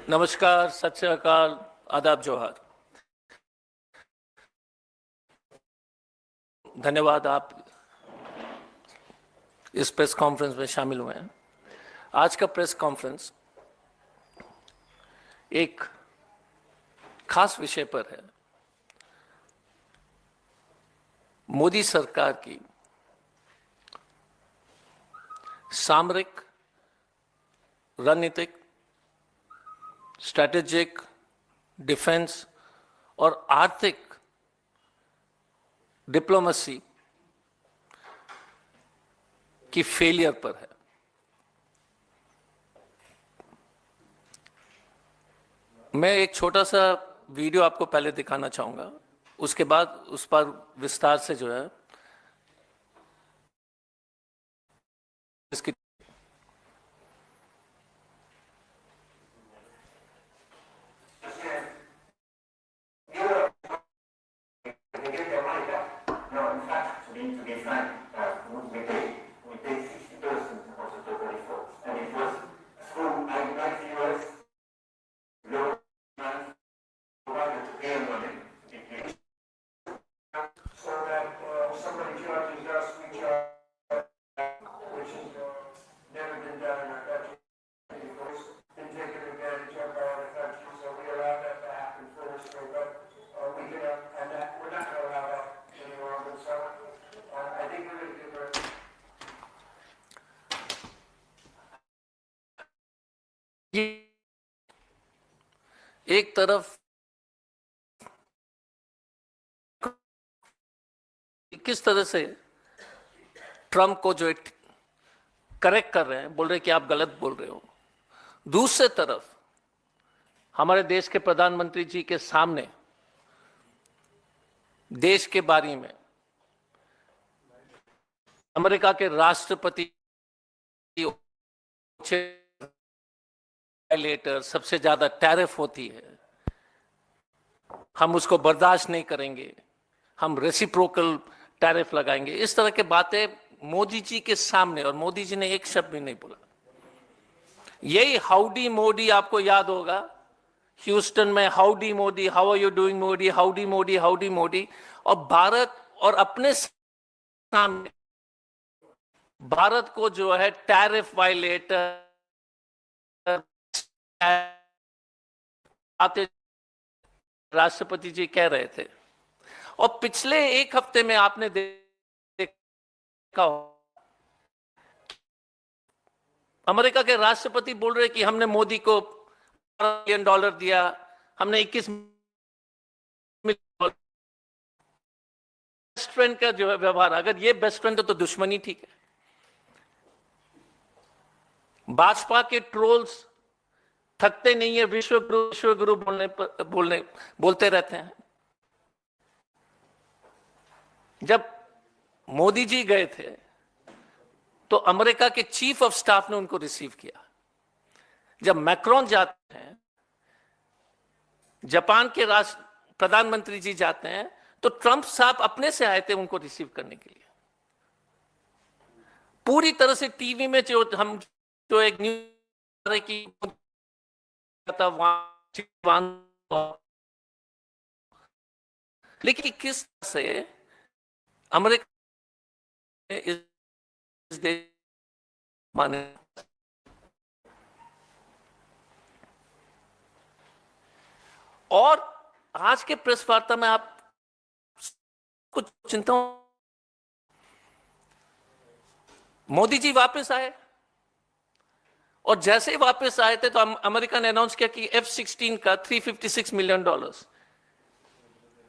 नमस्कार, सत श्री अकाल, आदाब, जोहार। धन्यवाद आप इस प्रेस कॉन्फ्रेंस में शामिल हुए हैं। आज का प्रेस कॉन्फ्रेंस एक खास विषय पर है। मोदी सरकार की सामरिक, रणनीतिक, स्ट्रैटेजिक, डिफेंस और आर्थिक डिप्लोमेसी की फेलियर पर है। मैं एक छोटा सा वीडियो आपको पहले दिखाना चाहूंगा, उसके बाद उस पर विस्तार से जो है इसकी एक तरफ किस तरह से ट्रंप को जो करेक्ट कर रहे हैं, बोल रहे हैं कि आप गलत बोल रहे हो। दूसरे तरफ हमारे देश के प्रधानमंत्री जी के सामने देश के बारे में अमेरिका के राष्ट्रपति लेटर सबसे ज्यादा टैरिफ होती है, हम उसको बर्दाश्त नहीं करेंगे, हम रेसिप्रोकल टैरिफ लगाएंगे। इस तरह के बातें मोदी जी के सामने, और मोदी जी ने एक शब्द भी नहीं बोला। यही हाउडी मोदी आपको याद होगा, ह्यूस्टन में howdy Modi, how are you doing Modi, howdy Modi, howdy Modi. और भारत और अपने सामने भारत को जो है टैरिफ वायलेटर आते राष्ट्रपति जी कह रहे थे। और पिछले एक हफ्ते में आपने देखा अमेरिका के राष्ट्रपति बोल रहे कि हमने मोदी को $12 बिलियन दिया, हमने 21 मिलियन। बेस्ट फ्रेंड का जो है व्यवहार, अगर ये बेस्ट फ्रेंड है तो दुश्मनी ठीक है। भाजपा के ट्रोल्स थकते नहीं है, विश्व गुरु बोलते रहते हैं। जब मोदी जी गए थे तो अमेरिका के चीफ ऑफ स्टाफ ने उनको रिसीव किया। जब मैक्रोन जाते हैं, जापान के प्रधानमंत्री जी जाते हैं, तो ट्रंप साहब अपने से आए थे उनको रिसीव करने के लिए। पूरी तरह से टीवी में जो एक न्यूज की लेकिन किस तरह से अमेरिका इस देश माने। और आज के प्रेस वार्ता में आप कुछ चिंता, मोदी जी वापस आए और जैसे ही वापस आए थे तो अमेरिका ने अनाउंस किया कि F-16 का $356 मिलियन,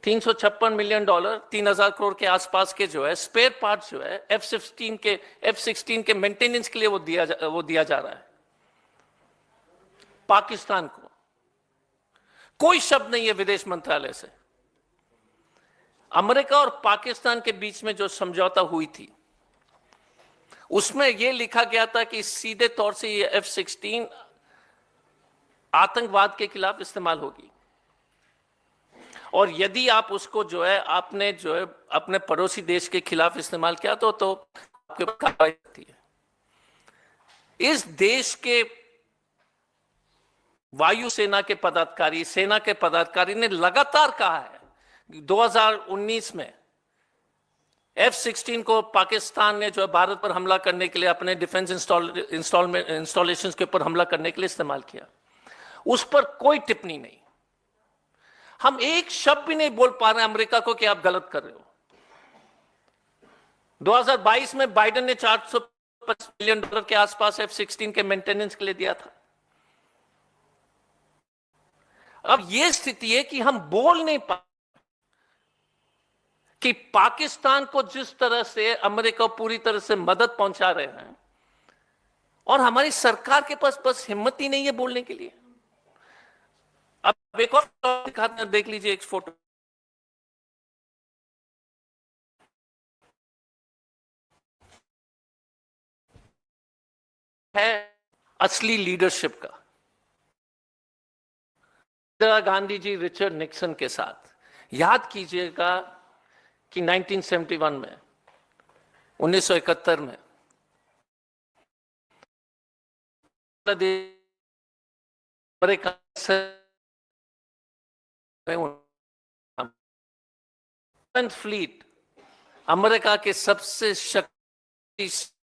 $356 मिलियन, 3,000 करोड़ के आसपास के जो है स्पेयर पार्ट जो है F-16 के मेंटेनेंस के लिए वो दिया जा रहा है पाकिस्तान को। कोई शब्द नहीं है विदेश मंत्रालय से। अमेरिका और पाकिस्तान के बीच में जो समझौता हुई थी उसमें यह लिखा गया था कि सीधे तौर से ये F-16 आतंकवाद के खिलाफ इस्तेमाल होगी, और यदि आप उसको जो है आपने जो है अपने पड़ोसी देश के खिलाफ इस्तेमाल किया तो आपके ऊपर कार्रवाई होती है। इस देश के वायुसेना के पदाधिकारी, सेना के पदाधिकारी ने लगातार कहा है 2019 में F-16 को पाकिस्तान ने जो है भारत पर हमला करने के लिए, अपने डिफेंस इंस्टॉलेशंस के ऊपर हमला करने के लिए इस्तेमाल किया। उस पर कोई टिप्पणी नहीं। हम एक शब्द भी नहीं बोल पा रहे हैं अमेरिका को कि आप गलत कर रहे हो। 2022 में बाइडेन ने $450 बिलियन के आसपास F-16 के मेंटेनेंस के लिए दिया था। अब यह स्थिति है कि हम बोल नहीं पा कि पाकिस्तान को जिस तरह से अमेरिका पूरी तरह से मदद पहुंचा रहे हैं और हमारी सरकार के पास बस हिम्मत ही नहीं है बोलने के लिए। अब एक और दिखाते हैं, देख लीजिए एक फोटो है असली लीडरशिप का। इंदिरा गांधी जी रिचर्ड निक्सन के साथ, याद कीजिएगा कि 1971 में, 1971 में अमेरिका फ्लीट, अमेरिका के सबसे शक्तिशाली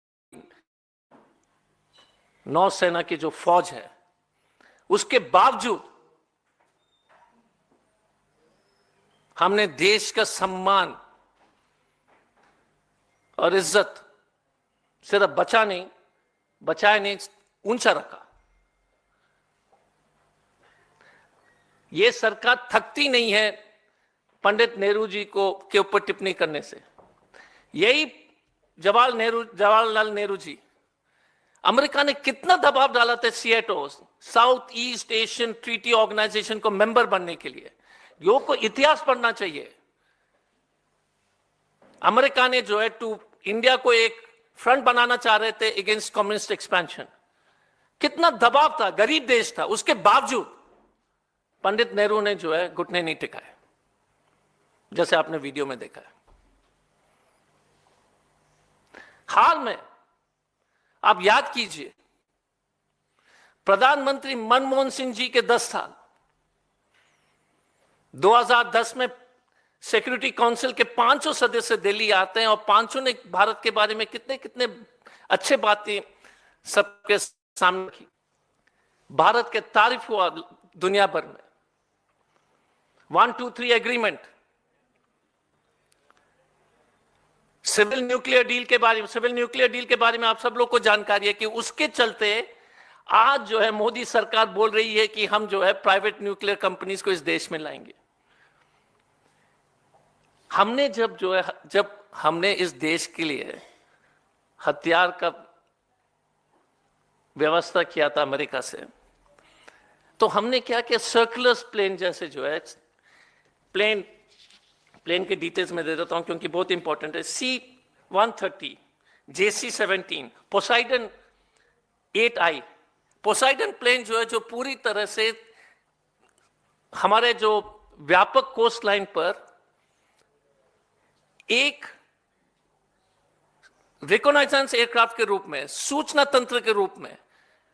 नौसेना की जो फौज है, उसके बावजूद हमने देश का सम्मान और इज्जत सिर्फ बचाया नहीं, ऊंचा रखा। यह सरकार थकती नहीं है पंडित नेहरू जी को के ऊपर टिप्पणी करने से। यही जवाहरलाल नेहरू जी, अमेरिका ने कितना दबाव डाला था SEATO, South East Asian Treaty Organisation को मेंबर बनने के लिए। योग को इतिहास पढ़ना चाहिए। अमेरिका ने जो है इंडिया को एक फ्रंट बनाना चाह रहे थे अगेंस्ट कम्युनिस्ट एक्सपेंशन। कितना दबाव था, गरीब देश था, उसके बावजूद पंडित नेहरू ने जो है घुटने नहीं टिकाए, जैसे आपने वीडियो में देखा है। हाल में आप याद कीजिए, प्रधानमंत्री मनमोहन सिंह जी के 10 साल, 2010 में सिक्योरिटी काउंसिल के 500 सदस्य दिल्ली आते हैं और 500 ने भारत के बारे में कितने कितने अच्छे बातें सबके सामने की। भारत के तारीफ हुआ दुनिया भर में। 123 एग्रीमेंट, सिविल न्यूक्लियर डील के बारे में आप सब लोग को जानकारी है कि उसके चलते आज जो है मोदी सरकार बोल रही है कि हम जो है प्राइवेट न्यूक्लियर कंपनीज को इस देश में लाएंगे। हमने जब हमने इस देश के लिए हथियार का व्यवस्था किया था अमेरिका से, तो हमने क्या किया, सर्कुलर प्लेन जैसे जो है प्लेन के डिटेल्स में दे देता हूं क्योंकि बहुत इंपॉर्टेंट है। C-130, JC-17, Poseidon 8I, Poseidon plane जो है, जो पूरी तरह से हमारे जो व्यापक कोस्ट लाइन पर एक रिकॉनाइजेंस एयरक्राफ्ट के रूप में, सूचना तंत्र के रूप में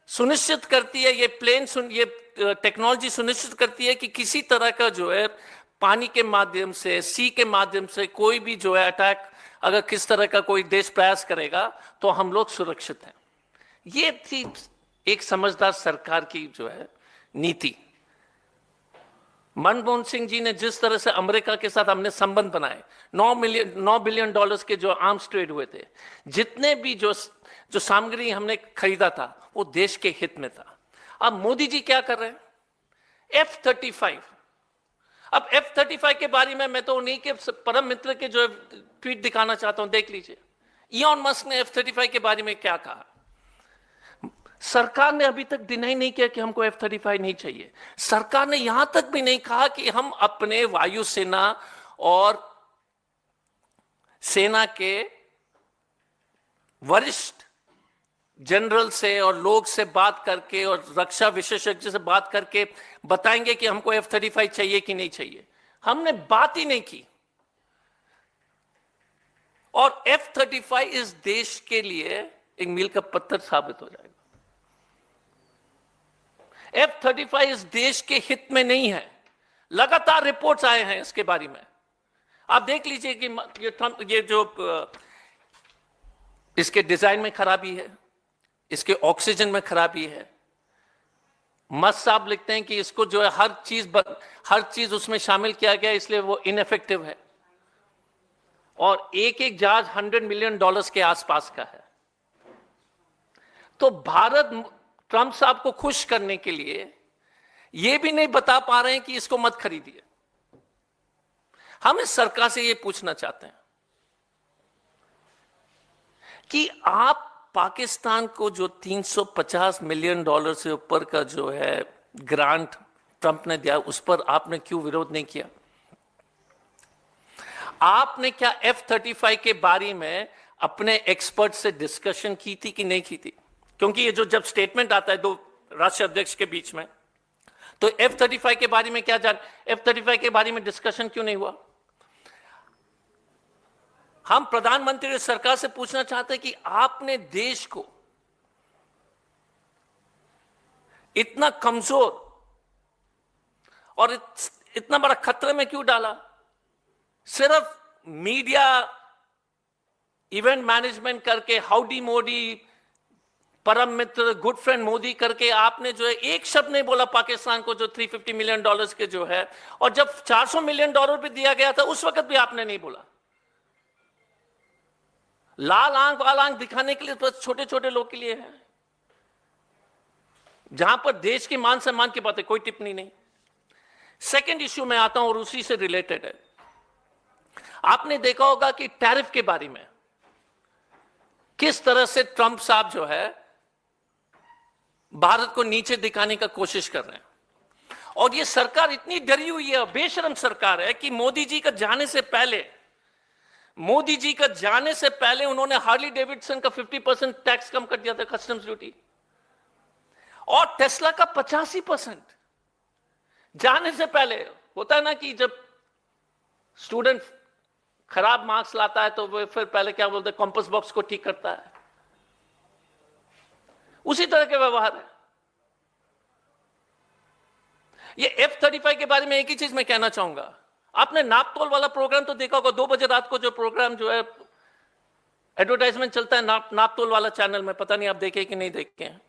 सुनिश्चित करती है, ये टेक्नोलॉजी सुनिश्चित करती है कि किसी तरह का जो है पानी के माध्यम से, सी के माध्यम से कोई भी जो है अटैक, अगर किस तरह का कोई देश प्रयास करेगा तो हम लोग सुरक्षित हैं। ये थी एक समझदार सरकार की जो है नीति। मनमोहन सिंह जी ने जिस तरह से अमेरिका के साथ हमने संबंध बनाए, $9 बिलियन के जो आर्म्स ट्रेड हुए थे, जितने भी जो सामग्री हमने खरीदा था वो देश के हित में था। अब मोदी जी क्या कर रहे हैं, F-35। अब F-35 के बारे में मैं तो उन्हीं के परम मित्र के जो ट्वीट दिखाना चाहता हूं, देख लीजिए। इलॉन मस्क ने F-35 के बारे में क्या कहा। सरकार ने अभी तक डिनाई नहीं किया कि हमको F-35 नहीं चाहिए। सरकार ने यहां तक भी नहीं कहा कि हम अपने वायुसेना और सेना के वरिष्ठ जनरल से और लोग से बात करके और रक्षा विशेषज्ञ से बात करके बताएंगे कि हमको F-35 चाहिए कि नहीं चाहिए। हमने बात ही नहीं की। और F-35 इस देश के लिए एक मील का पत्थर साबित हो जाएगा। F-35 इस देश के हित में नहीं है। लगातार रिपोर्ट्स आए हैं इसके बारे में। आप देख लीजिए कि ये जो इसके डिजाइन में खराबी है, इसके ऑक्सीजन में खराबी है। मस्त साहब लिखते हैं कि इसको जो है हर चीज उसमें शामिल किया गया, इसलिए वो इनएफेक्टिव है। और एक एक जहाज $100 मिलियन के आसपास का है। तो भारत ट्रंप साहब को खुश करने के लिए यह भी नहीं बता पा रहे हैं कि इसको मत खरीदिए। हम इस सरकार से यह पूछना चाहते हैं कि आप पाकिस्तान को जो $350 मिलियन से ऊपर का जो है ग्रांट ट्रंप ने दिया, उस पर आपने क्यों विरोध नहीं किया? आपने क्या F-35 के बारे में अपने एक्सपर्ट से डिस्कशन की थी कि नहीं की थी? क्योंकि ये जो जब स्टेटमेंट आता है दो राष्ट्रीय अध्यक्ष के बीच में, तो F-35 के बारे में क्या F-35 के बारे में डिस्कशन क्यों नहीं हुआ? हम प्रधानमंत्री सरकार से पूछना चाहते हैं कि आपने देश को इतना कमजोर और इतना बड़ा खतरे में क्यों डाला? सिर्फ मीडिया इवेंट मैनेजमेंट करके, हाउडी मोदी, परम मित्र, गुड फ्रेंड मोदी करके आपने जो है एक शब्द नहीं बोला पाकिस्तान को जो $350 मिलियन के जो है, और जब $400 मिलियन भी दिया गया था उस वक्त भी आपने नहीं बोला। लाल आंख वाल आंख दिखाने के लिए तो छोटे छोटे लोग के लिए है, जहां पर देश के मान सम्मान की बात है, कोई टिप्पणी नहीं। सेकंड इश्यू में आता हूं और उसी से रिलेटेड है। आपने देखा होगा कि टैरिफ के बारे में किस तरह से ट्रंप साहब जो है भारत को नीचे दिखाने का कोशिश कर रहे हैं। और ये सरकार इतनी डरी हुई है, बेशरम सरकार है कि मोदी जी का जाने से पहले उन्होंने हार्ली डेविडसन का 50% टैक्स कम कर दिया था, कस्टम्स ड्यूटी, और टेस्ला का 85%। जाने से पहले होता है ना कि जब स्टूडेंट खराब मार्क्स लाता है तो वो फिर पहले क्या बोलते हैं, कंपास बॉक्स को ठीक करता है। उसी तरह के व्यवहार है। ये F-35 के बारे में एक ही चीज मैं कहना चाहूंगा। आपने नापतोल वाला प्रोग्राम तो देखा होगा, 2 बजे रात को जो प्रोग्राम जो है एडवर्टाइजमेंट चलता है नापतोल वाला चैनल में, पता नहीं आप देखे कि नहीं देखे हैं?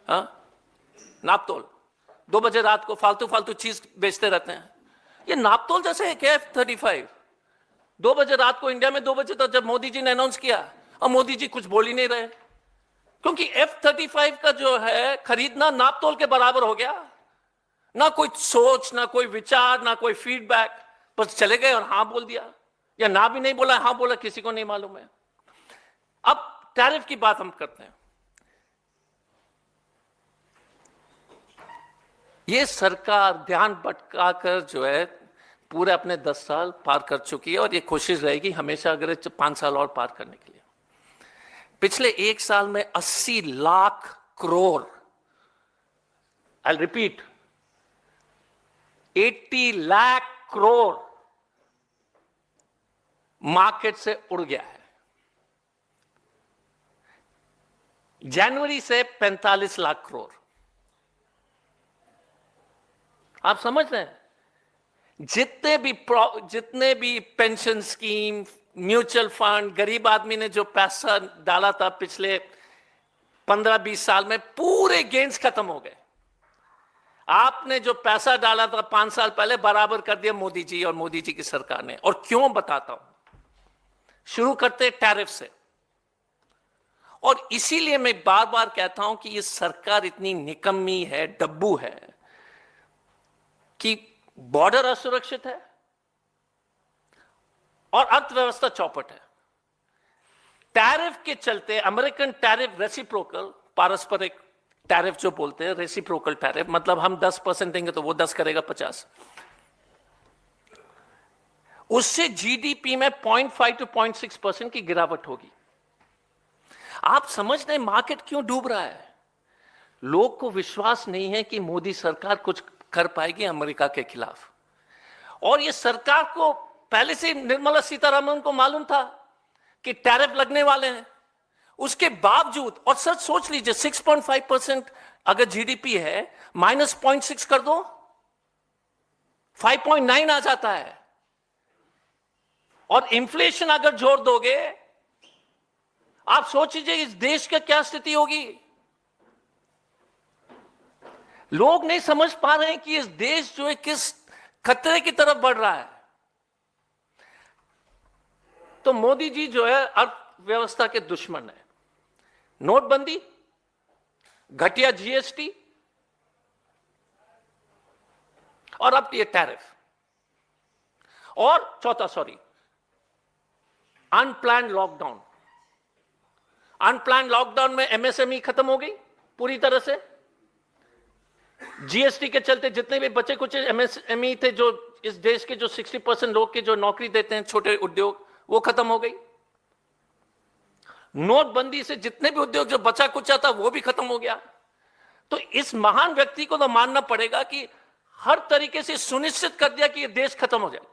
हाँ, नापतोल 2 बजे रात को फालतू चीज बेचते रहते हैं। ये नापतोल जैसे है क्या F-35? 2 बजे रात को इंडिया में 2 बजे तक जब मोदी जी ने अनाउंस किया, और मोदी जी कुछ बोल ही नहीं रहे, क्योंकि F-35 का जो है खरीदना नापतोल के बराबर हो गया। ना कोई सोच, ना कोई विचार, ना कोई फीडबैक, बस चले गए और हां बोल दिया, या ना भी नहीं बोला, हां बोला, किसी को नहीं मालूम है। अब टैरिफ की बात हम करते हैं। ये सरकार ध्यान भटकाकर जो है पूरे अपने 10 साल पार कर चुकी है, और ये कोशिश रहेगी हमेशा अगर 5 साल और पार करने के लिए। पिछले 1 साल में 80 lakh crore, I repeat, 80 lakh crore market से उड़ गया है। जनवरी से 45 लाख करोड़। आप समझ रहे हैं? जितने भी पेंशन स्कीम, म्यूचुअल फंड, गरीब आदमी ने जो पैसा डाला था पिछले 15-20 साल में, पूरे गेन्स खत्म हो गए। आपने जो पैसा डाला था 5 साल पहले, बराबर कर दिया मोदी जी और मोदी जी की सरकार ने। और क्यों बताता हूं। शुरू करते टैरिफ से, और इसीलिए मैं बार बार कहता हूं कि ये सरकार इतनी निकम्मी है, डब्बू है, कि बॉर्डर असुरक्षित है और अर्थव्यवस्था चौपट है। टैरिफ के चलते, अमेरिकन टैरिफ रेसिप्रोकल, पारस्परिक टैरिफ जो बोलते हैं, रेसिप्रोकल टैरिफ, मतलब हम 10% देंगे तो वो 10 करेगा 50। उससे जीडीपी में 0.5 to 0.6% की गिरावट होगी। आप समझ रहे हैं मार्केट क्यों डूब रहा है? लोग को विश्वास नहीं है कि मोदी सरकार कुछ कर पाएगी अमेरिका के खिलाफ। और ये सरकार को पहले से निर्मला सीतारमण को मालूम था कि टैरिफ लगने वाले हैं। उसके बावजूद, और सच सोच लीजिए 6.5% अगर जीडीपी है, -0.6 कर दो 5.9 आ जाता है। और इन्फ्लेशन अगर जोड़ दोगे, आप सोच लीजिए इस देश का क्या स्थिति होगी। लोग नहीं समझ पा रहे हैं कि इस देश जो है किस खतरे की तरफ बढ़ रहा है। तो मोदी जी जो है अर्थव्यवस्था के दुश्मन है। नोटबंदी, घटिया जीएसटी, और अब ये टैरिफ, और चौथा अनप्लान्ड लॉकडाउन। अनप्लान्ड लॉकडाउन में एमएसएमई खत्म हो गई पूरी तरह से। जीएसटी के चलते जितने भी बचे कुछ एमएसएमई थे, जो इस देश के जो 60% लोग के जो नौकरी देते हैं, छोटे उद्योग, वो खत्म हो गई। नोटबंदी से जितने भी उद्योग जो बचा कुचा था वो भी खत्म हो गया। तो इस महान व्यक्ति को तो मानना पड़ेगा कि हर तरीके से सुनिश्चित कर दिया कि ये देश खत्म हो जाए।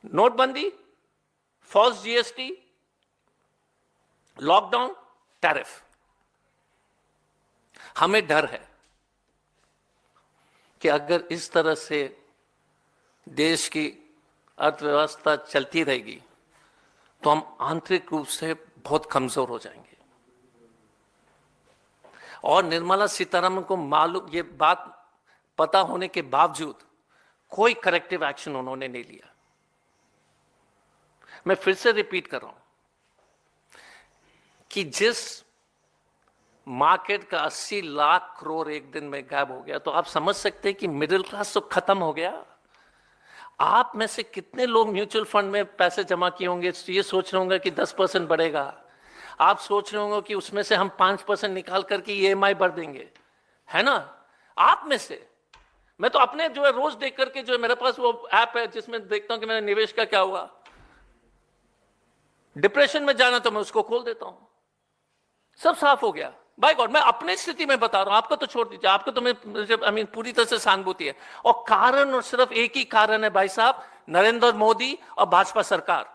नोटबंदी, फॉल्स जीएसटी, लॉकडाउन, टैरिफ। हमें डर है कि अगर इस तरह से देश की अर्थव्यवस्था चलती रहेगी तो हम आंतरिक रूप से बहुत कमजोर हो जाएंगे। और निर्मला सीतारमण को मालूम, ये बात पता होने के बावजूद कोई करेक्टिव एक्शन उन्होंने नहीं लिया। मैं फिर से रिपीट कर रहा हूं कि जिस मार्केट का 80 लाख करोड़ एक दिन में गायब हो गया, तो आप समझ सकते हैं कि मिडिल क्लास तो खत्म हो गया। आप में से कितने लोग म्यूचुअल फंड में पैसे जमा किए होंगे, ये सोच रहे होंगे कि 10% बढ़ेगा। आप सोच रहे होंगे कि उसमें से हम 5% निकाल करके ईएमआई भर देंगे, है ना। आप में से मैं तो अपने जो है रोज देख करके, जो है मेरे पास वो ऐप है जिसमें देखता हूं कि मेरे निवेश का क्या हुआ। डिप्रेशन में जाना तो मैं उसको खोल देता हूं, सब साफ हो गया। बाय गॉड, मैं अपनी स्थिति में बता रहा हूं, आपको तो छोड़ दीजिए, आपको तो मैं पूरी तरह से सहानुभूति है। और कारण, और सिर्फ एक ही कारण है भाई साहब, नरेंद्र मोदी और भाजपा सरकार।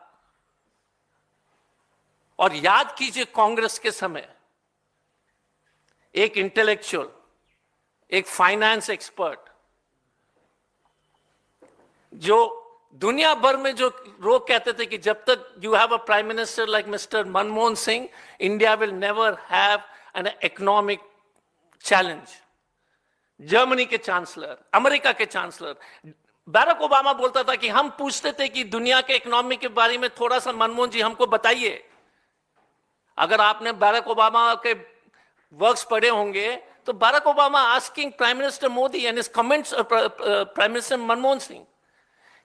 और याद कीजिए, कांग्रेस के समय एक इंटेलेक्चुअल, एक फाइनेंस एक्सपर्ट, जो दुनिया भर में जो लोग कहते थे कि जब तक you have a prime minister like mister Manmohan Singh, India will never have an economic challenge. Germany के चांसलर, अमेरिका के चांसलर, बैरक ओबामा बोलता था कि हम पूछते थे कि दुनिया के इकोनॉमी के बारे में थोड़ा सा मनमोहन जी हमको बताइए। अगर आपने बैरक ओबामा के वर्क्स पढ़े होंगे तो Barack Obama asking prime minister Modi and his comments, prime minister Manmohan Singh,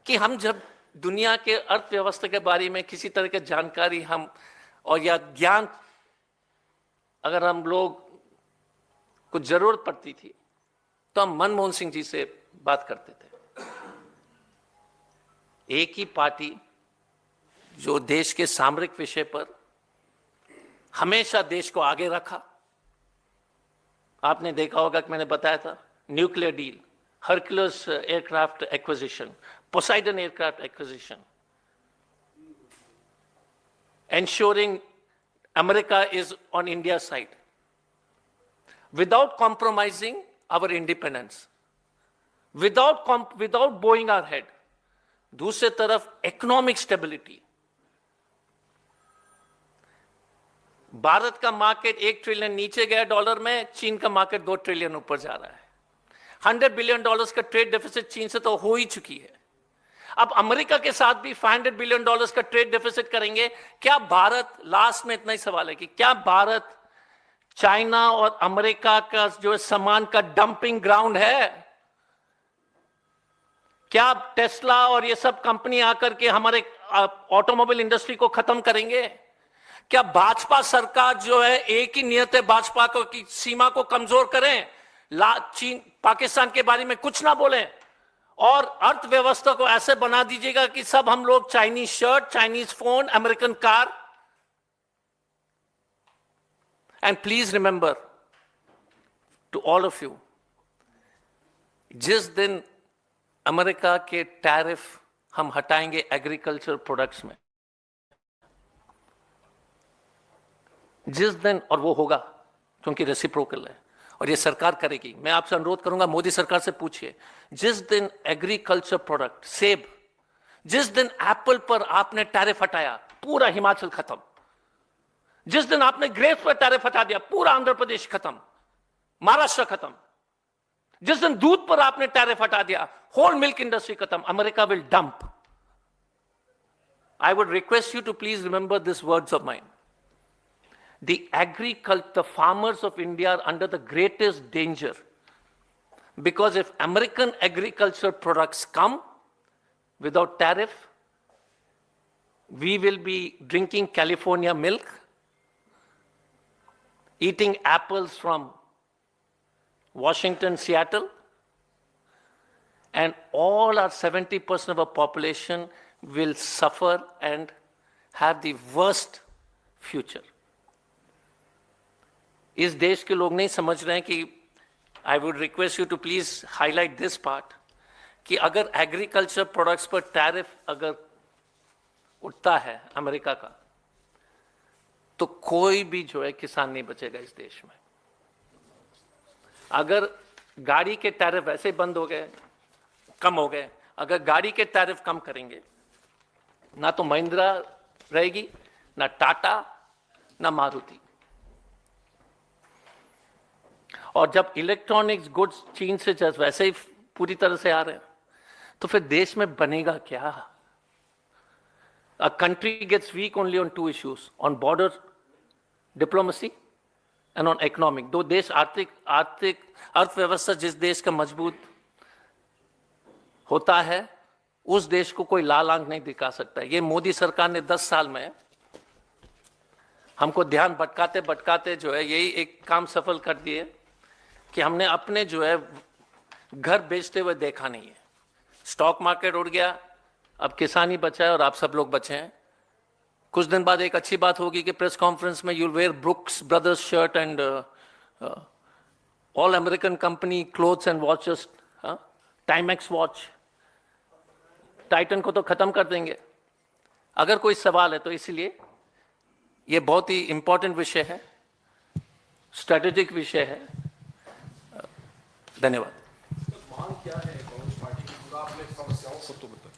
कि हम जब दुनिया के अर्थव्यवस्था के बारे में किसी तरह की जानकारी हम और या ज्ञान अगर हम लोग को जरूरत पड़ती थी तो हम मनमोहन सिंह जी से बात करते थे। एक ही पार्टी जो देश के सामरिक विषय पर हमेशा देश को आगे रखा। आपने देखा होगा कि मैंने बताया था, nuclear deal, Hercules aircraft acquisition, Poseidon aircraft acquisition, ensuring America is on India's side without compromising our independence, without bowing our head. दूसरे तरफ economic stability. भारत का मार्केट 1 ट्रिलियन नीचे गया डॉलर में, चीन का मार्केट 2 ट्रिलियन ऊपर जा रहा है। $100 बिलियन का ट्रेड डेफिसिट चीन से तो हो ही चुकी है। अब अमेरिका के साथ भी $500 बिलियन का ट्रेड डेफिसिट करेंगे। क्या भारत, लास्ट में इतना ही सवाल है कि क्या भारत चाइना और अमेरिका का जो सामान का डंपिंग ग्राउंड है? क्या टेस्ला और ये सब कंपनी आकर के हमारे ऑटोमोबाइल इंडस्ट्री को खत्म करेंगे? क्या भाजपा सरकार जो है, एक ही नियत है भाजपा को कि सीमा को कमजोर करें, चीन पाकिस्तान के बारे में कुछ ना बोलें, और अर्थव्यवस्था को ऐसे बना दीजिएगा कि सब हम लोग Chinese shirt, Chinese phone, American car. And please remember to all of you, जिस दिन अमेरिका के टैरिफ हम हटाएंगे एग्रीकल्चर प्रोडक्ट्स में, जिस दिन, और वो होगा क्योंकि रेसिप्रोकल है और ये सरकार करेगी, मैं आपसे अनुरोध करूंगा मोदी सरकार से पूछिए, जिस दिन एग्रीकल्चर प्रोडक्ट सेब, जिस दिन एप्पल पर आपने टैरिफ हटाया पूरा हिमाचल खत्म, जिस दिन आपने ग्रेप्स पर टैरिफ हटा दिया पूरा आंध्र प्रदेश खत्म, महाराष्ट्र खत्म, जिस दिन दूध पर आपने टैरिफ हटा दिया होल मिल्क इंडस्ट्री खत्म, America will dump. I would request you to please remember these words of mine. The farmers of India are under the greatest danger, because if American agriculture products come without tariff, we will be drinking California milk, eating apples from Washington, Seattle, and all our 70% of our population will suffer and have the worst future. इस देश के लोग नहीं समझ रहे हैं कि I would request you to please highlight this part कि अगर एग्रीकल्चर प्रोडक्ट्स पर टैरिफ अगर उठता है अमेरिका का, तो कोई भी जो है किसान नहीं बचेगा इस देश में. अगर गाड़ी के टैरिफ ऐसे बंद हो गए, कम हो गए, अगर गाड़ी के टैरिफ कम करेंगे, ना तो महिंद्रा रहेगी, ना टाटा, ना मारुति. और जब इलेक्ट्रॉनिक्स गुड्स चीन से जब वैसे ही पूरी तरह से आ रहे हैं, तो फिर देश में बनेगा क्या? A country gets weak only on two issues, on border diplomacy and on economic. दो देश आर्थिक अर्थव्यवस्था जिस देश का मजबूत होता है, उस देश को कोई लाल आंख नहीं दिखा सकता. ये मोदी सरकार ने 10 साल में हमको ध्यान भटकाते भटकाते जो है यही एक काम सफल कर दिए कि हमने अपने जो है घर बेचते हुए देखा नहीं है. स्टॉक मार्केट उड़ गया, अब किसान ही बचा है और आप सब लोग बचे हैं. कुछ दिन बाद एक अच्छी बात होगी कि प्रेस कॉन्फ्रेंस में you'll wear Brooks Brothers shirt and all American company clothes and watches, Timex watch, Titan को तो खत्म कर देंगे. अगर कोई सवाल है तो इसलिए ये बहुत ही इंपॉर्टेंट विषय है, स्ट्रेटेजिक विषय है. धन्यवाद. मांग क्या है कांग्रेस पार्टी की? पूरा आपने समस्याओं को तो बताया.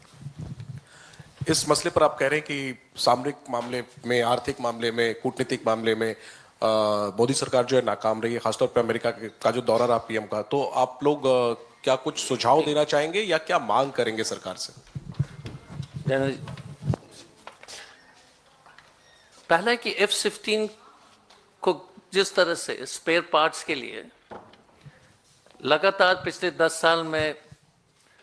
इस मसले पर आप कह रहे हैं कि सामरिक मामले में, आर्थिक मामले में, कूटनीतिक मामले में मोदी सरकार जो है नाकाम रही है, खासतौर पर अमेरिका का जो दौरा रहा पीएम का. तो आप लोग क्या कुछ सुझाव देना चाहेंगे या क्या मांग करेंगे सरकार से? पहला है कि F-16 को जिस तरह से स्पेयर पार्ट्स के लिए लगातार पिछले 10 साल में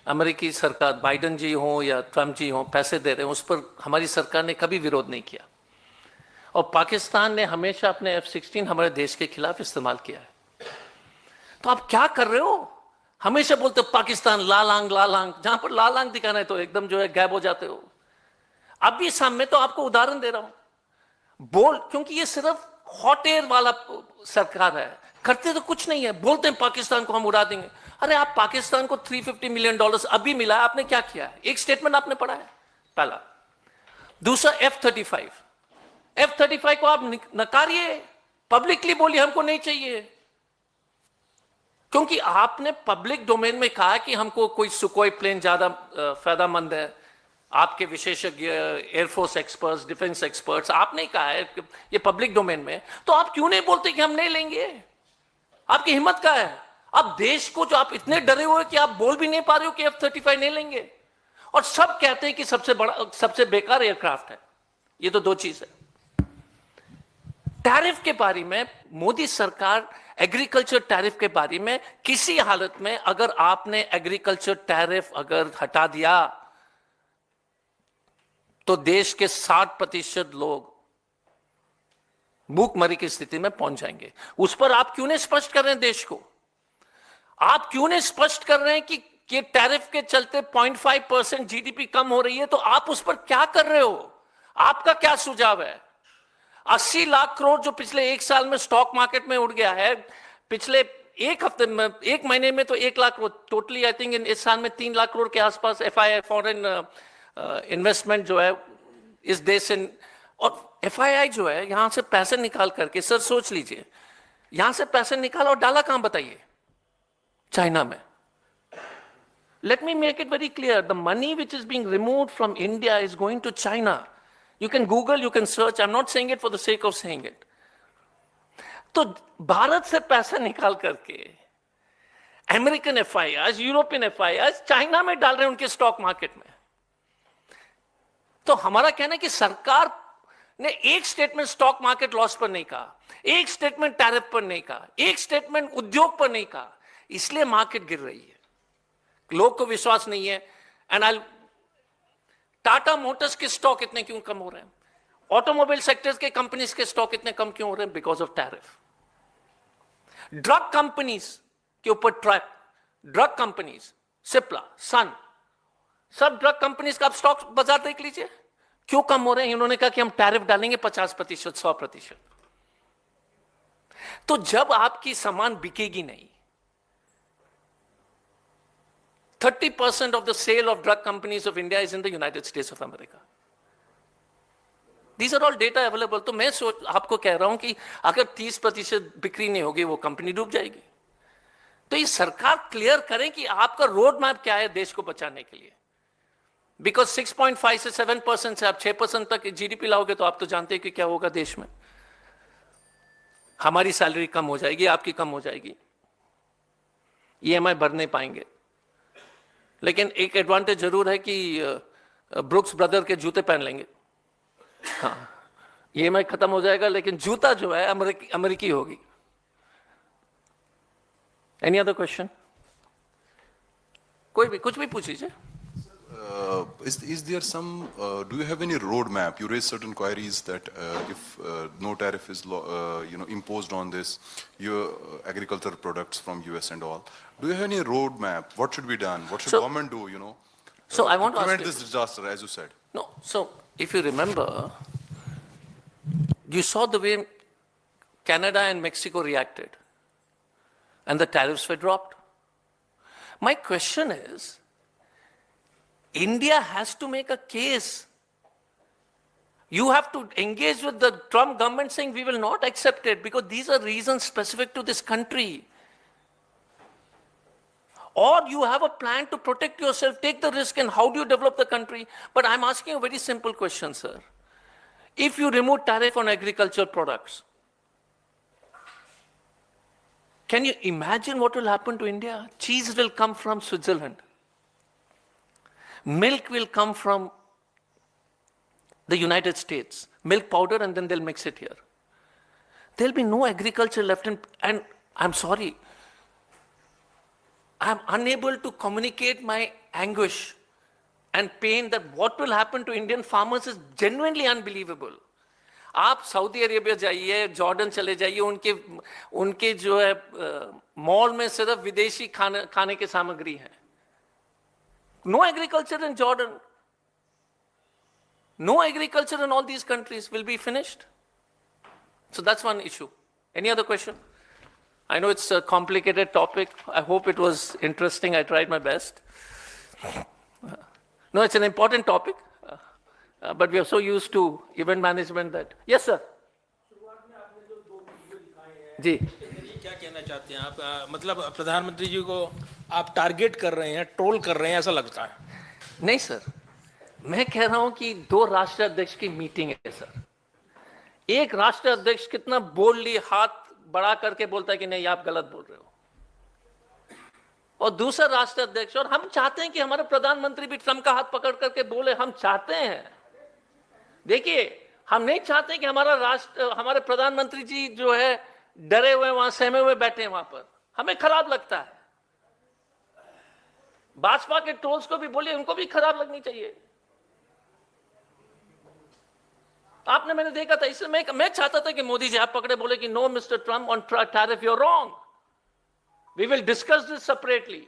अमेरिकी सरकार, बाइडेन जी हो या ट्रंप जी हो, पैसे दे रहे हैं, उस पर हमारी सरकार ने कभी विरोध नहीं किया. और पाकिस्तान ने हमेशा अपने F-16 हमारे देश के खिलाफ इस्तेमाल किया है. तो आप क्या कर रहे हो? हमेशा बोलते हो पाकिस्तान लाल आंख, लाल आंख. जहां पर लाल आंख दिखाना है तो एकदम जो है गायब हो जाते हो. अभी सामने तो आपको उदाहरण दे रहा हूं, बोल, क्योंकि ये सिर्फ हॉट एयर वाला सरकार है, करते तो कुछ नहीं है. बोलते हैं पाकिस्तान को हम उड़ा देंगे. अरे आप पाकिस्तान को $350 मिलियन अभी मिला है, आपने क्या किया है? एक स्टेटमेंट आपने पढ़ा है? पहला. दूसरा F-35 को आप नकारिए, पब्लिकली बोलिए हमको नहीं चाहिए, क्योंकि आपने पब्लिक डोमेन में कहा कि हमको कोई सुकोई प्लेन ज्यादा फायदेमंद है. आपके विशेषज्ञ, एयरफोर्स एक्सपर्ट्स, डिफेंस एक्सपर्ट्स, आपने कहा है ये पब्लिक डोमेन में. तो आप क्यों नहीं बोलते कि हम नहीं लेंगे? आपकी हिम्मत क्या है? आप देश को जो आप इतने डरे हुए कि आप बोल भी नहीं पा रहे हो कि F-35 नहीं लेंगे, और सब कहते हैं कि सबसे बड़ा, सबसे बेकार एयरक्राफ्ट है. ये तो दो चीज है. टैरिफ के बारे में मोदी सरकार, एग्रीकल्चर टैरिफ के बारे में किसी हालत में अगर आपने एग्रीकल्चर टैरिफ अगर हटा दिया तो देश के 60% लोग भूखमरी की स्थिति में पहुंच जाएंगे. उस पर आप क्यों नहीं स्पष्ट कर रहे हैं देश को? आप क्यों नहीं स्पष्ट कर रहे हैं कि टैरिफ के चलते 0.5% जीडीपी कम हो रही है? तो आप उस पर क्या कर रहे हो? आपका क्या सुझाव है? 80 लाख करोड़ जो पिछले एक साल में स्टॉक मार्केट में उड़ गया है, पिछले एक हफ्ते में, एक महीने में तो 1 lakh crore, totally I think इस साल में 3 लाख करोड़ के आसपास FII फॉरेन इन्वेस्टमेंट जो है इस देश से, और FII जो है यहां से पैसे निकाल करके, सर सोच लीजिए, यहां से पैसे निकाला और डाला कहां बताइए? चाइना में. Let me make it very clear. The money which is being removed from India is going to China. You can Google, you can search. I'm not saying it for the sake of saying it. तो भारत से पैसा निकाल करके American FIIs, European FIIs China में डाल रहे हैं उनके स्टॉक मार्केट में. तो हमारा कहना है कि सरकार ने एक स्टेटमेंट स्टॉक मार्केट लॉस पर नहीं कहा, एक स्टेटमेंट टैरिफ पर नहीं कहा, एक स्टेटमेंट उद्योग पर नहीं कहा, इसलिए मार्केट गिर रही है. लोग को विश्वास नहीं है. एंड आई टाटा मोटर्स के स्टॉक इतने क्यों कम हो रहे हैं? ऑटोमोबाइल सेक्टर्स के कंपनीज के स्टॉक इतने कम क्यों हो रहे हैं? Because of tariff. Drug companies के ऊपर ट्रैक, ड्रग कंपनीज, सिप्ला, सन, सब ड्रग कंपनीज का आप स्टॉक बाजार देख लीजिए, क्यों कम हो रहे हैं? इन्होंने कहा कि हम टैरिफ डालेंगे 50%, 100%. तो जब आपकी सामान बिकेगी नहीं, 30% of the sale of drug companies of India is in the United States of America. These are all data available. तो मैं आपको कह रहा हूं कि अगर 30% बिक्री नहीं होगी, वो कंपनी डूब जाएगी. तो ये सरकार क्लियर करें कि आपका रोड मैप क्या है देश को बचाने के लिए. बिकॉज 6.5 से 7% से आप 6% तक GDP लाओगे तो आप तो जानते हैं कि क्या होगा देश में. हमारी सैलरी कम हो जाएगी, आपकी कम हो जाएगी, EMI भर नहीं पाएंगे. लेकिन एक एडवांटेज जरूर है कि ब्रुक्स ब्रदर के जूते पहन लेंगे. हाँ, EMI खत्म हो जाएगा, लेकिन जूता जो है अमेरिकी होगी. Any other question? कोई भी कुछ भी पूछ लीजिए. Is there some, do you have any roadmap? You raised certain queries that if no tariff is imposed on this, your agricultural products from US and all, do you have any roadmap? What should be done? What should government do, So I want to ask prevent you, this disaster, as you said? no, so if you remember, you saw the way Canada and Mexico reacted, and the tariffs were dropped. My question is, India has to make a case. You have to engage with the Trump government saying we will not accept it because these are reasons specific to this country. Or you have a plan to protect yourself, take the risk, and how do you develop the country? But I'm asking a very simple question, sir. If you remove tariff on agricultural products, can you imagine what will happen to India? Cheese will come from Switzerland. Milk will come from the United States. Milk powder, and then they'll mix it here. There'll be no agriculture left, and I'm sorry, I'm unable to communicate my anguish and pain that what will happen to Indian farmers is genuinely unbelievable. आप Saudi Arabia जाइए, Jordan चले जाइए, उनके जो है mall में सिर्फ विदेशी खाने की सामग्री है. No agriculture in Jordan. No agriculture in all these countries will be finished. So that's one issue. Any other question? I know it's a complicated topic. I hope it was interesting. I tried my best. No, it's an important topic. But we are so used to event management that. Yes, sir. जी. क्या कहना चाहते हैं आप? मतलब प्रधानमंत्री जी को आप target कर रहे हैं, ट्रोल कर रहे हैं, ऐसा लगता है. नहीं सर, मैं कह रहा हूं कि दो राष्ट्र अध्यक्ष की मीटिंग है सर. एक राष्ट्र अध्यक्ष कितना बोल्डली हाथ बढ़ा करके बोलता है कि नहीं आप गलत बोल रहे हो, और दूसरा राष्ट्र अध्यक्ष, और हम चाहते हैं कि हमारे प्रधानमंत्री भी ट्रम्प का हाथ पकड़ करके बोले. हम चाहते हैं, देखिए, हम नहीं चाहते कि हमारे प्रधानमंत्री जी जो है डरे हुए वहां सहमे हुए बैठे हैं वहां पर. हमें खराब लगता है. भाजपा के ट्रोल्स को भी बोलिए, उनको भी खराब लगनी चाहिए. आपने, मैंने देखा था, इसलिए मैं चाहता था कि मोदी जी आप पकड़े बोले कि no mister Trump on tariff, you are wrong, we will discuss this separately.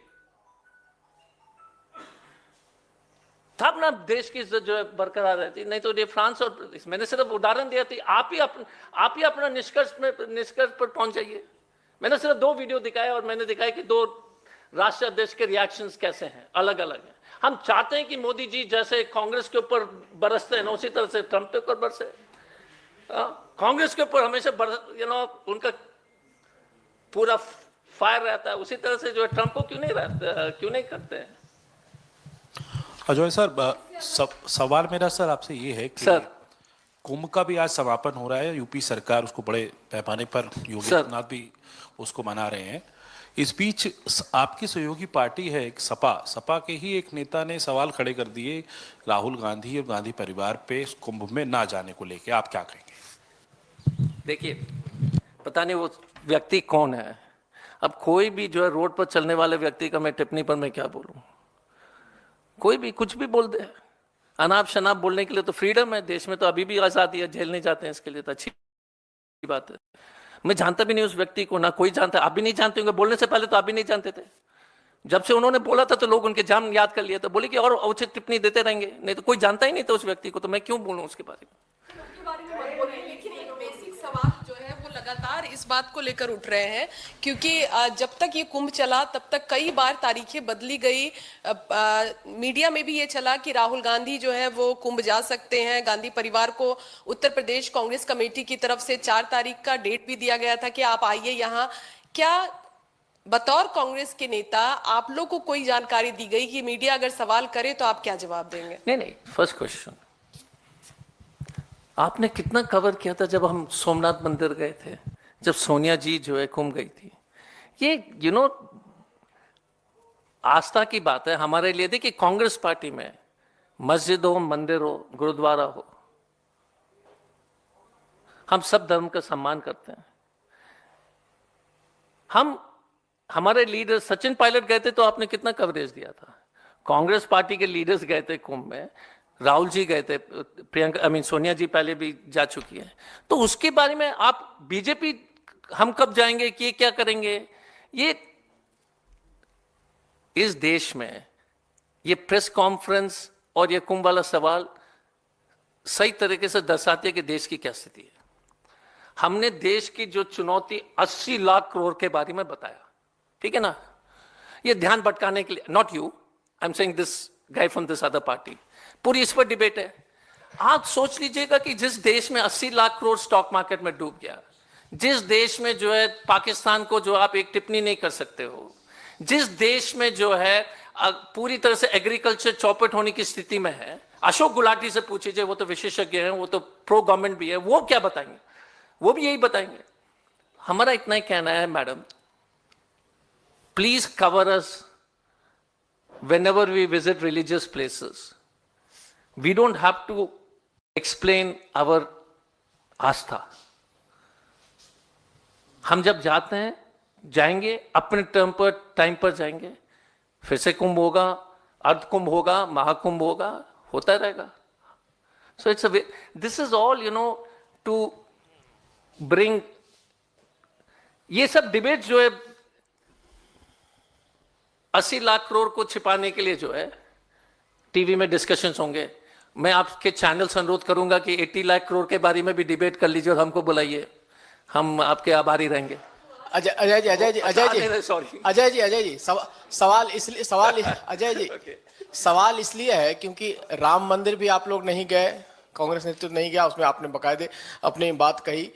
तब ना देश की इज्जत जो है बरकरार रहती. नहीं तो ये फ्रांस, और मैंने सिर्फ उदाहरण दिया थी. आप ही अपना निष्कर्ष पर पहुंच जाइए. मैंने सिर्फ 2 वीडियो दिखाया और मैंने दिखाया कि 2 राष्ट्र अध्यक्ष के रिएक्शंस कैसे हैं, अलग अलग हैं. हम चाहते हैं कि मोदी जी जैसे कांग्रेस के ऊपर बरसते हैं उसी तरह से ट्रंप के ऊपर बरसे. कांग्रेस के ऊपर हमेशा उनका पूरा फायर रहता है, उसी तरह से जो है ट्रंप को क्यों नहीं करते हैं? अजय सर, सवाल मेरा सर आपसे ये है कि सर। कुंभ का भी आज समापन हो रहा है, यूपी सरकार उसको बड़े पैमाने पर योगी सर। आदित्यनाथ भी उसको मना रहे हैं। इस बीच आपकी सहयोगी पार्टी है एक सपा के ही एक नेता ने सवाल खड़े कर दिए राहुल गांधी और गांधी परिवार पे इस कुंभ में ना जाने को लेके, आप क्या कहेंगे? देखिए, पता नहीं वो व्यक्ति कौन है। अब कोई भी जो है रोड पर चलने वाले व्यक्ति का मैं टिप्पणी पर मैं क्या बोलूं? कोई भी कुछ भी बोल दे, अनाप शनाप बोलने के लिए तो फ्रीडम है देश में, तो अभी भी आजादी है, जेल नहीं जाते हैं इसके लिए, तो अच्छी बात है। मैं जानता भी नहीं उस व्यक्ति को, ना कोई जानता, आप भी नहीं जानते होंगे, बोलने से पहले तो आप भी नहीं जानते थे। जब से उन्होंने बोला था तो लोग उनके जाम याद कर लिए, तो बोले कि और उचित टिप्पणी देते रहेंगे, नहीं तो कोई जानता ही नहीं था उस व्यक्ति को, तो मैं क्यों बोलूं उसके बारे में? लेकिन एक बेसिक सवाल जो है वो लगातार इस बात को लेकर उठ रहे हैं, क्योंकि जब तक ये कुंभ चला तब तक कई बार तारीखें बदली गई। मीडिया में भी ये चला कि राहुल गांधी जो है वो कुंभ जा सकते हैं। गांधी परिवार को उत्तर प्रदेश कांग्रेस कमेटी की तरफ से 4 तारीख का डेट भी दिया गया था कि आप आइए यहाँ। क्या बतौर कांग्रेस के नेता आप लोग को कोई जानकारी दी गई कि मीडिया अगर सवाल करे तो आप क्या जवाब देंगे? नहीं, फर्स्ट क्वेश्चन, आपने कितना कवर किया था जब हम सोमनाथ मंदिर गए थे, जब सोनिया जी जो है कुंभ गई थी? ये आस्था की बात है हमारे लिए। देखिए, कांग्रेस पार्टी में मस्जिद हो, मंदिर हो, गुरुद्वारा हो, हम सब धर्म का सम्मान करते हैं। हमारे लीडर सचिन पायलट गए थे तो आपने कितना कवरेज दिया था? कांग्रेस पार्टी के लीडर्स गए थे कुंभ में, राहुल जी गए थे, सोनिया जी पहले भी जा चुकी है, तो उसके बारे में आप बीजेपी हम कब जाएंगे, कि क्या करेंगे? ये इस देश में ये प्रेस कॉन्फ्रेंस और ये कुंभ वाला सवाल सही तरीके से दर्शाती है कि देश की क्या स्थिति है। हमने देश की जो चुनौती 80 लाख करोड़ के बारे में बताया, ठीक है ना? ये ध्यान भटकाने के लिए, not you, I am saying this guy from this other party, पूरी इस पर डिबेट है। आप सोच लीजिएगा कि जिस देश में 80 लाख करोड़ स्टॉक मार्केट में डूब गया, जिस देश में जो है पाकिस्तान को जो आप एक टिप्पणी नहीं कर सकते हो, जिस देश में जो है पूरी तरह से एग्रीकल्चर चौपट होने की स्थिति में है, अशोक गुलाटी से पूछिए, वो तो विशेषज्ञ हैं, वो तो प्रो गवर्नमेंट भी है, वो क्या बताएंगे? वो भी यही बताएंगे। हमारा इतना ही कहना है, madam, please cover us whenever we visit religious places. We don't have to explain our आस्था। हम जब जाते हैं, जाएंगे अपने टाइम पर जाएंगे, फिर से कुंभ होगा, अर्ध कुंभ होगा, महाकुंभ होगा, होता रहेगा। So this is all, to bring ये सब डिबेट जो है 80 लाख करोड़ को छिपाने के लिए जो है टीवी में डिस्कशंस होंगे। मैं आपके चैनल से अनुरोध करूंगा कि 80 लाख करोड़ के बारे में भी डिबेट कर लीजिए और हमको बुलाइए, हम आपके आभारी रहेंगे। अजय जी सवाल इसलिए है क्योंकि राम मंदिर भी आप लोग नहीं गए, कांग्रेस नेतृत्व नहीं गया, उसमें आपने बकायदे अपनी बात कही।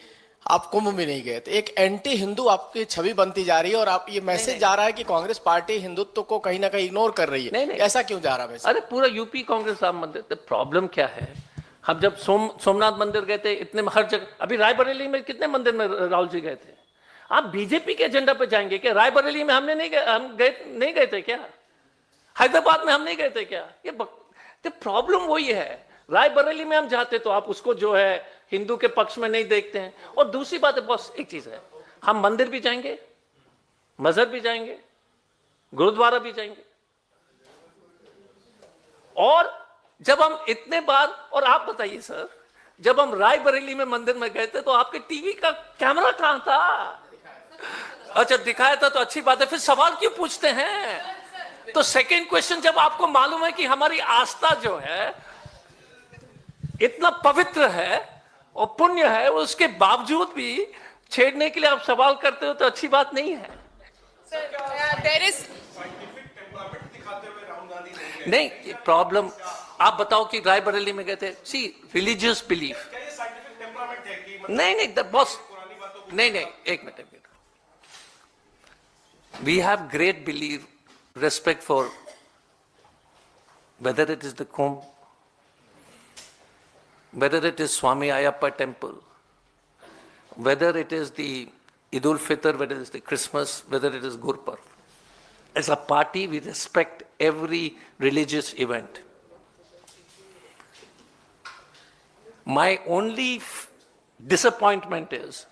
आप कुंभ में नहीं गए, तो एक एंटी हिंदू आपकी छवि बनती जा रही है, और आप ये मैसेज जा रहा है कि कांग्रेस पार्टी हिंदुत्व को कहीं ना कहीं इग्नोर कर रही है। नहीं। ऐसा क्यों जा रहा है? अरे पूरा यूपी कांग्रेस राम मंदिर, तो प्रॉब्लम क्या है? हम जब सोमनाथ मंदिर गए थे, इतने हर जगह, अभी रायबरेली में कितने मंदिर में राहुल जी गए थे? आप बीजेपी के एजेंडा पे जाएंगे क्या? रायबरेली में हमने नहीं गए थे क्या? हैदराबाद में हम नहीं गए थे क्या? ये प्रॉब्लम वही है। रायबरेली में हम जाते तो आप उसको जो है हिंदू के पक्ष में नहीं देखते हैं। और दूसरी बात है, बस एक चीज है, हम मंदिर भी जाएंगे, मस्जिद भी जाएंगे, गुरुद्वारा भी जाएंगे, और जब हम इतने बार, और आप बताइए सर, जब हम रायबरेली में मंदिर में गए थे तो आपके टीवी का कैमरा कहां था? अच्छा, दिखाया था तो अच्छी बात है, फिर सवाल क्यों पूछते हैं? तो सेकंड क्वेश्चन, जब आपको मालूम है कि हमारी आस्था जो है इतना पवित्र है और पुण्य है, उसके बावजूद भी छेड़ने के लिए आप सवाल करते हो, तो अच्छी बात नहीं है। नहीं, प्रॉब्लम आप बताओ कि रायबरेली में गए थे, सी रिलीजियस बिलीफ, नहीं बॉस, नहीं, एक minute. We have great belief, respect for whether it is the Kumbh, whether it is Swami Ayappa temple, whether it is the Eid ul-Fitr, whether it is the Christmas, whether it is Gurpurab. As a party, we respect every religious event. My only disappointment is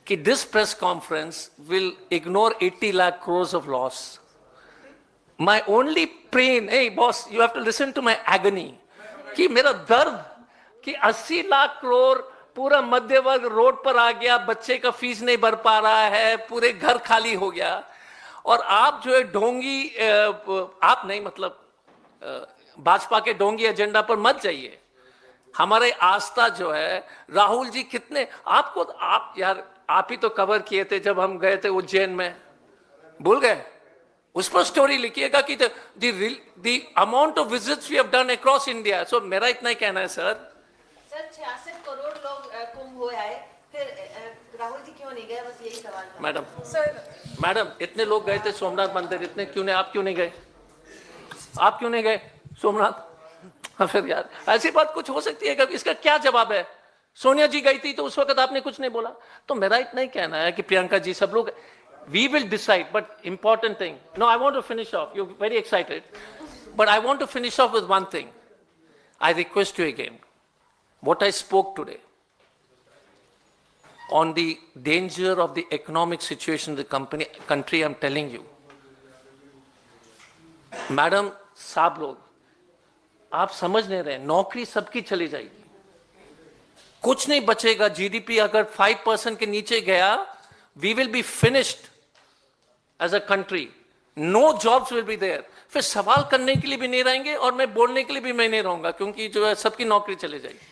that this press conference will ignore 80 lakh crores of loss. My only pain, hey boss, you have to listen to my agony, कि मेरा दर्द कि 80 लाख करोड़ पूरा मध्य वर्ग road पर आ गया, बच्चे का फीस नहीं भर पा रहा है, पूरे घर खाली हो गया, और आप जो है ढोंगी, आप नहीं मतलब भाजपा के ढोंगी एजेंडा पर मत जाइए. हमारे आस्था जो है, राहुल जी कितने आपको, आप यार आप ही तो कवर किए थे जब हम गए थे उज्जैन में, भूल गए? उस पर स्टोरी लिखिएगा कि the amount of visits we have done across India. So मेरा इतना ही कहना है सर. सर 66 करोड़ लोग कुंभ हो आए, फिर राहुल जी क्यों नहीं गए? बस यही सवाल था. मैडम इतने लोग गए थे सोमनाथ मंदिर, इतने क्यों नहीं, आप क्यों नहीं गए? आप क्यों नहीं गए सोमनाथ? हाँ फिर यार ऐसी बात कुछ हो सकती है? इसका क्या जवाब है? सोनिया जी गई थी तो उस वक्त आपने कुछ नहीं बोला. तो मेरा इतना ही कहना है कि प्रियंका जी, सब लोग, we will decide, but important thing. No, I want to finish off. You're very excited, but I want to finish off with one thing. I request you again, what I spoke today on the danger of the economic situation of the country, I'm telling you. Madam साहब लोग, आप समझ नहीं रहे, नौकरी सबकी चली जाएगी, कुछ नहीं बचेगा. जीडीपी अगर 5% के नीचे गया, we will be finished as a country. No jobs will be there. फिर सवाल करने के लिए भी नहीं रहेंगे और मैं बोलने के लिए भी मैं नहीं रहूंगा, क्योंकि जो है सबकी नौकरी चली जाएगी.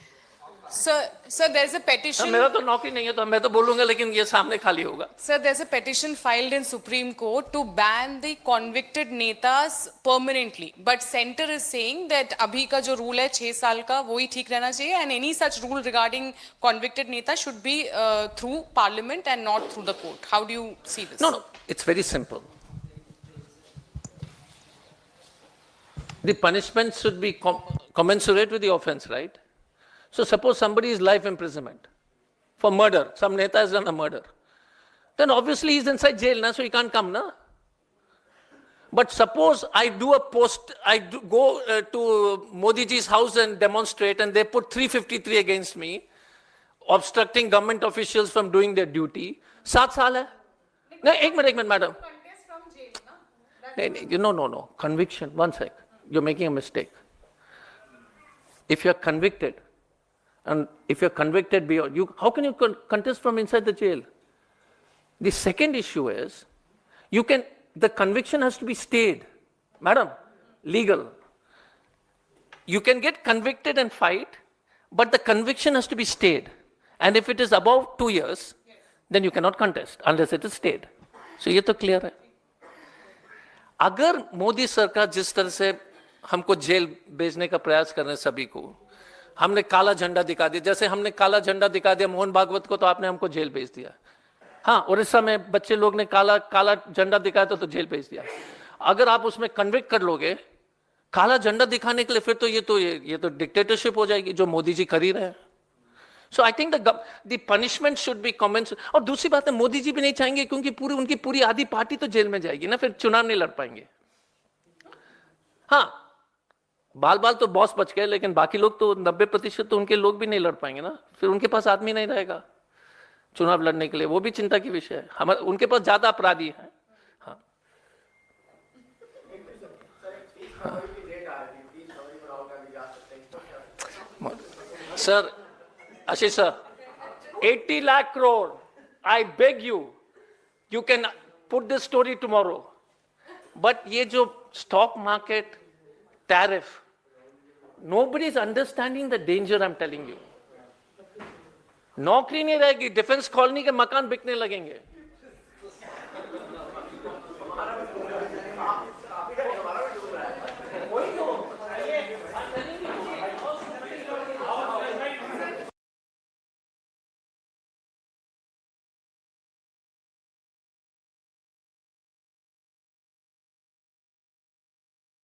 Sir, there's a petition. मेरा तो नौकरी नहीं है तो मैं तो बोलूंगा, लेकिन ये सामने खाली होगा. Sir, there's a petition filed in Supreme Court to ban the convicted netas permanently. But center is saying that अभी का जो rule है 6 साल का, वही ठीक रहना चाहिए, and any such rule regarding convicted neta should be through parliament and not through the court. How do you see this? No, it's very simple. The punishment should be commensurate with the offense, right? So suppose somebody is life imprisonment for murder, some neta has done a murder, then obviously he's inside jail now, so he can't come, na? But suppose I do a post, go to Modi ji's house and demonstrate, and they put 353 against me, obstructing government officials from doing their duty. 7 साल है? No, एक minute madam. No. Conviction, one sec. You're making a mistake. If you're convicted, and if you're convicted beyond, how can you contest from inside the jail? The second issue is, the conviction has to be stayed. Madam, legal. You can get convicted and fight, but the conviction has to be stayed. And if it is above 2 years, then you cannot contest unless it is stayed. So ये तो clear है. अगर मोदी सरकार जिस तरह से हमको jail भेजने का प्रयास कर रहे हैं सभी को, हमने काला झंडा दिखा दिया, जैसे हमने काला झंडा दिखा दिया मोहन भागवत को, तो आपने हमको जेल भेज दिया. हाँ, उड़ीसा में बच्चे लोग ने काला झंडा दिखाया तो जेल भेज दिया. अगर आप उसमें कन्विक्ट कर लोगे काला झंडा दिखाने के लिए, फिर तो ये तो डिक्टेटरशिप हो जाएगी, जो मोदी जी कर ही रहे हैं. So I think the punishment should be commence. और दूसरी बात है, मोदी जी भी नहीं चाहेंगे, क्योंकि उनकी पूरी आधी पार्टी तो जेल में जाएगी ना, फिर चुनाव नहीं लड़ पाएंगे. हाँ, बाल तो बॉस बच गए, लेकिन बाकी लोग तो 90% तो उनके लोग भी नहीं लड़ पाएंगे ना, फिर उनके पास आदमी नहीं रहेगा चुनाव लड़ने के लिए. वो भी चिंता की विषय है. उनके पास ज्यादा अपराधी हैं. हाँ. Sir, Ashish sir, 80 lakh crore, I beg you can put this story tomorrow. But ये जो stock market tariff, nobody is understanding the danger, I'm telling you. नौकरी नहीं रहेगी, डिफेंस कॉलोनी के मकान बिकने लगेंगे.